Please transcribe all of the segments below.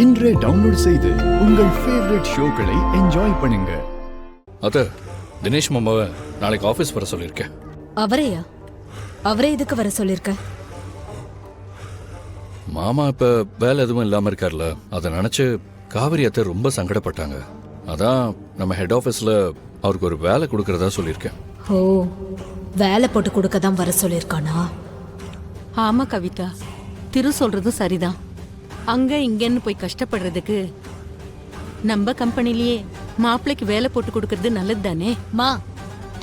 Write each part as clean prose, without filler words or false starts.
இன்றே டவுன்லோட் செய்து உங்கள் ஃபேவரட் ஷோக்களை என்ஜாய் பண்ணுங்க. அத தினேஷ் மாமாவை நாளைக்கு ஆபீஸ் வர சொல்லியிருக்கேன். அவரையா? அவரே எதுக்கு வர சொல்லிருக்க? மாமா இப்ப வேலை எதுவும் இல்லாம இருக்கார்ல, அதை நினைச்சு காவிரி அத்தை ரொம்ப சங்கடப்பட்டாங்க. அதான் நம்ம ஹெட் ஆபீஸ்ல அவருக்கு ஒரு வேலை கொடுக்கறதா சொல்லியிருக்கேன். ஓ, வேலை போட்டு கொடுக்க தான் வர சொல்லிருக்கானா? ஆமா கவிதா, திரு சொல்றதும் சரிதான். அங்க இங்கன்னு போய் கஷ்டப்படுறதுக்கு நம்ம கம்பெனிலேயே மாப்பிள்ளைக்கு வேலை போட்டு கொடுக்கறது நல்லது தானே. மா,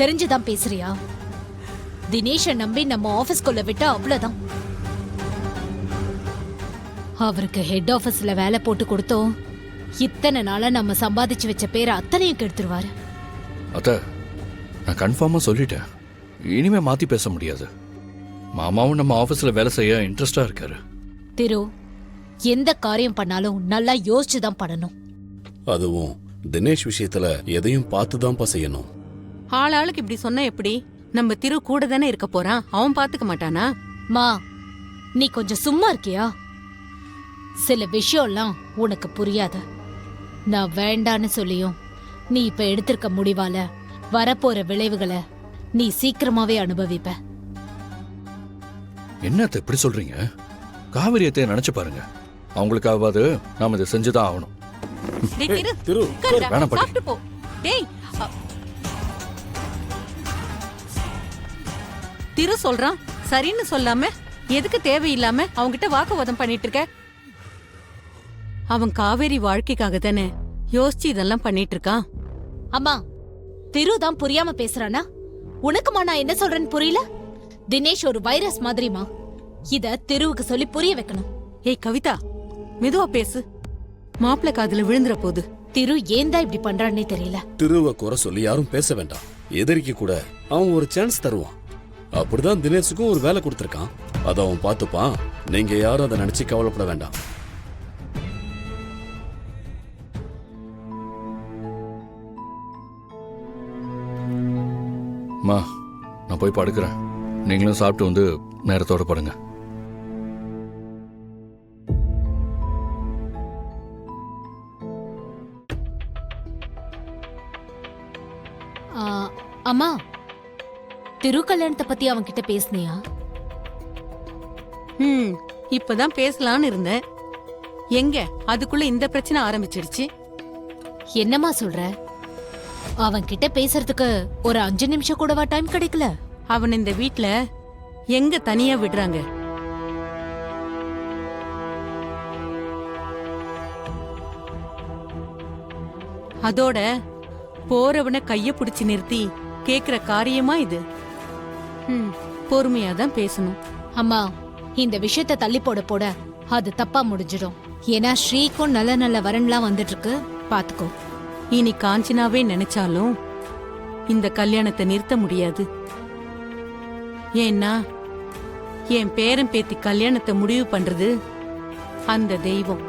தெரிஞ்சுதான் பேசுறியா? தினேஷை நம்பி நம்ம ஆபீஸ்குள்ள விட்டா அவ்வளவுதான். அவருக்கு ஹெட் ஆபீஸ்ல வேலை போட்டு கொடுத்தோம், இத்தனை நாளா நம்ம சம்பாதிச்சு வச்ச பேரை அத்தனையும் கெடுத்துருவாரு. அத்த, நான் கன்ஃபார்மா சொல்லிட்டேன், இனிமே மாத்தி பேச முடியாது. மாமாவும் நம்ம ஆபீஸ்ல வேலை செய்ய இன்ட்ரெஸ்டா இருக்காரு. திரு, எந்த காரியம் பண்ணாலும் நல்லா யோசிச்சுதான் பண்ணணும். அதுவும் தினேஷ் விஷயத்துல எதையும் பார்த்துதான்ப்பா செய்யணும். ஆளாளுக்கு இப்படி சொன்னா எப்படி? நம்ம திரு கூட தானே இருக்க போறான், அவன் பாத்துக்க மாட்டானா? மா, நீ கொஞ்சம் சும்மா இருக்கியா? சில விஷயம்லாம் உனக்கு புரியாத. நான் வேண்டான்னு சொல்லியும் நீ இப்ப எடுத்திருக்க முடிவால வரப்போற விளைவுகளை நீ சீக்கிரமாவே அனுபவிப்ப. என்னத்த இப்படி சொல்றீங்க? காவிரியத்தை நினைச்சு பாருங்க, அவங்களுக்காவது நாம இதை செஞ்சுதான் ஆகணும். வேணாம் பாட்டி. திரு சொல்றான் சரின்னு சொல்லாம எதுக்கு தேவையில்லாம அவங்கிட்ட வாக்குவாதம் பண்ணிட்டு இருக்க? அவன் காவேரி வாழ்க்கைக்காக தானே யோசிச்சு இதெல்லாம் பண்ணிட்டு இருக்கான். அம்மா, திரு தான் புரியாம பேசுறானா? உனக்குமா நான் என்ன சொல்றேன்னு புரியல? தினேஷ் ஒரு வைரஸ் மாதிரிமா, இத திருவுக்கு சொல்லி புரிய வைக்கணும். ஏய் கவிதா, மெதுவா பேசு, மாப்பிள்ளை காதுல விழுந்துற போது. திரு ஏன் தான் இப்படி பண்றான்னே தெரியல. திருவை குறை சொல்லி யாரும் பேச வேண்டாம். எதிரிக்கு கூட அவன் ஒரு சான்ஸ் தருவான். அப்படிதான் தினேஷுக்கும் ஒரு வேலை கொடுத்திருக்கான், அதை அவன் பார்த்துப்பான். நீங்க யாரும் அதை நினைச்சு கவலைப்பட வேண்டாம். மா, நான் போய் படுக்கிறேன். நீங்களும் சாப்பிட்டு வந்து நேரத்தோட படுங்க. அம்மா, திரு கல்யாணத்தை பத்தி அவன் கிட்ட பேசுனியா? இப்பதான் பேசலான்னு இருந்தேன். எங்க அதுக்குள்ள இந்த பிரச்சனை ஆரம்பிச்சிடுச்சு. என்னம்மா சொல்ற? அவன் கிட்ட பேசுறதுக்கு ஒரு 5 நிமிஷம் கூடவா டைம் கிடைக்கல? அவன் இந்த வீட்ல எங்க தனியா விடுறாங்க? அதோட போறவனை கைய பிடிச்சு நிறுத்தி கேக்குற காரியமா இது? பொறுமையாதான் பேசணும். அம்மா, இந்த விஷயத்த தள்ளி போட போட அது தப்பா முடிஞ்சிடும். ஏன்னா ஸ்ரீக்கும் நல்ல நல்ல வரன்லாம் வந்துட்டு இருக்கு, பாத்துக்கோ. இனி காஞ்சனாவே நினைச்சாலும் இந்த கல்யாணத்தை நிறுத்த முடியாது. ஏன்னா என் பேரன் பேத்தி கல்யாணத்தை முடிவு பண்றது அந்த தெய்வம்.